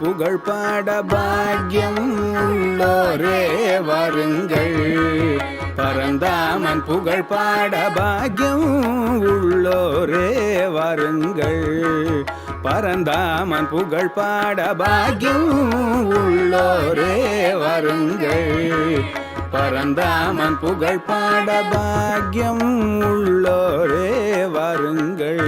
புகழ் பாட பாக்கியம் உள்ளோரே வாருங்கள். பரந்தாமன் புகழ் பாட பாக்கியம் உள்ளோரே வாருங்கள். பரந்தாமன் புகழ் பாட பாக்கியம் உள்ளோரே வாருங்கள். பரந்தாமன் புகழ் பாட பாக்கியம் உள்ளோரே வாருங்கள்.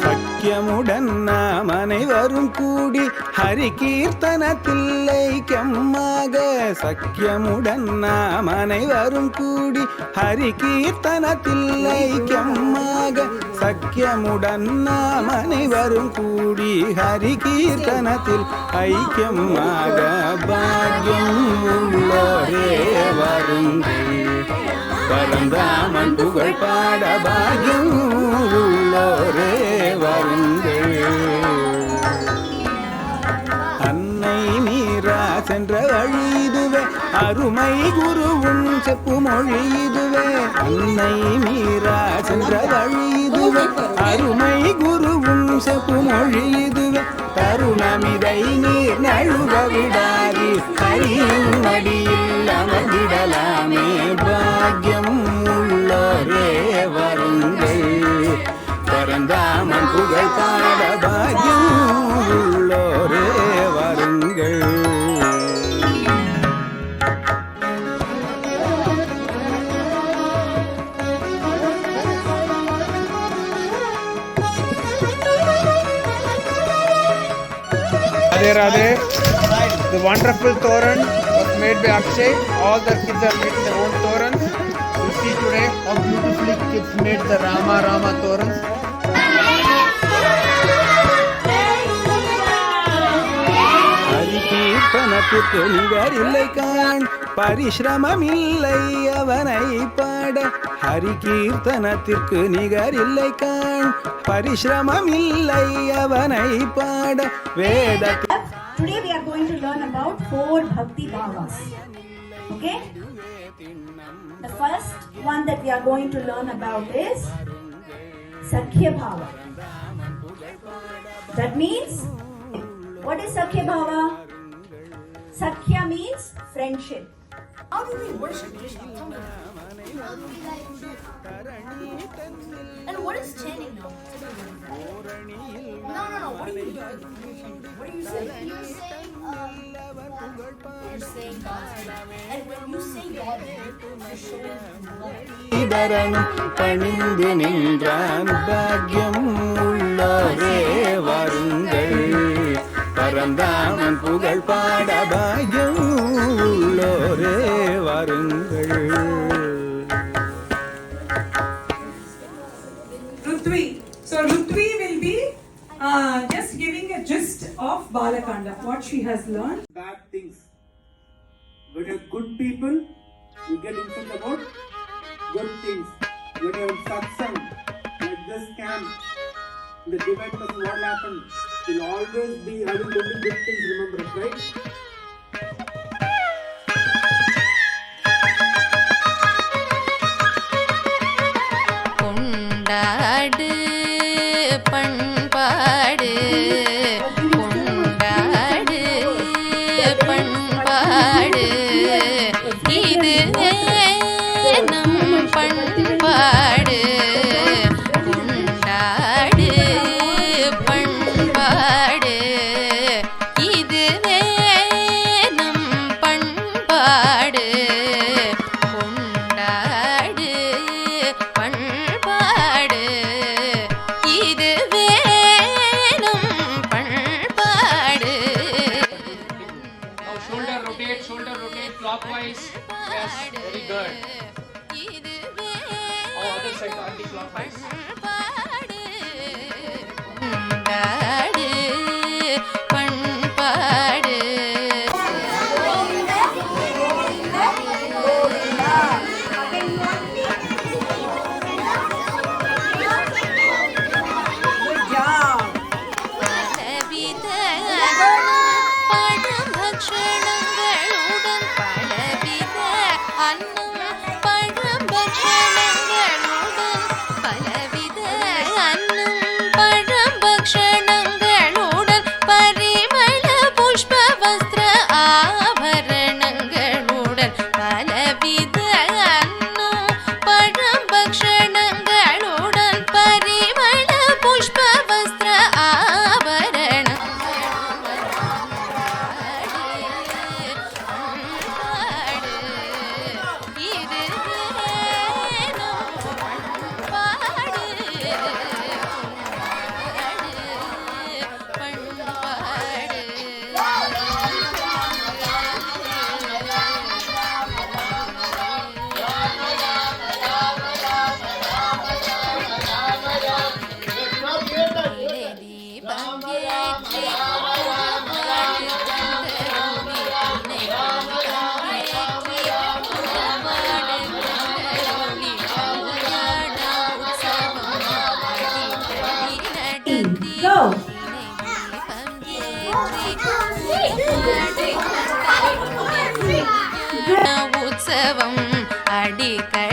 சக்கியமுடன் நாம் அனைவரும் கூடி ஹரி கீர்த்தனத்தில் ஐக்கியமாக. சக்கியமுடன் நாம் அனைவரும் கூடி ஹரி கீர்த்தனத்தில் ஐக்கியமாக. சக்கியமுடன் நாம் அனைவரும் கூடி ஹரி கீர்த்தனத்தில் ஐக்கியமாக. பாக்கியம் உள்ளோரே வாருங்கள். பரந்தாமன் புகழ் பாட பாக்கியம் உள்ளோரே வாருங்கள். அன்னை மீரா சென்ற வழி இதுவே, அருமை குருவும் செப்பு மொழி இதுவே. அன்னை மீரா சென்ற வழி இதுவே, அருமை குருவும் செப்பு மொழி இதுவே. தருணமிதை நீர் நழுவ விடாது, ஹரியின் மடியில் அமர்ந்திடலாமே. பாக்கியம் உள்ளோரே வாருங்கள். பரந்தாமன் புகழ் பாட பாக்கியம் உள்ளோரே வாருங்கள். Radhe Radhe. The wonderful Toran was made by Akshay. All the kids are making their own Torans. You see today how beautifully kids made the Rama Rama Torans. கீர்த்தனத்திற்கு நிகர் இல்லை காண், பரிசிரமம் இல்லை அவனை பாட. ஹரி கீர்த்தனத்திற்கு நிகர் இல்லை காண், பரிசிரமம் இல்லை அவனை பாட. வேதத்தில் Today we are going to learn about 4 Bhakti Bhavas. Okay? The first one that we are going to learn about is Sakhya Bhava. That means, what is Sakhya Bhava? Sakhya means friendship. How do we worship Krishna? Tell me. And what is chanting now? No. What are you doing? What are you saying? You're saying God's name. And when you say God's name, you're showing love. இதரனும் பணிந்து நின்றான். பாக்கியம் உள்ளோரே வாருங்கள். பரந்தாமன் புகழ் பாட பாக்கியம் உள்ளோரே வாருங்கள். Rutvi. So Rutvi will be just giving a gist of Balakanda, what she has learned. Bad things. When you're good people, you get informed about good things. When you're in satsang, like this camp, the divine person, what will happen? You'll always be having only good things, remember it, right? கொண்டாடு பண்பாடு, கொண்டாடு பண்பாடு, இது நம் பண்பாடு. கொண்டாடு பண்பாடு, இது நம் பண்பாடு. கொண்டாடு பண்பாடு, இது நம் பண்பாடு. Now shoulder rotate clockwise. Yes, very good. Oh, other side anti-clockwise. பண்பாடு பண்பாடு. அடிக்கடி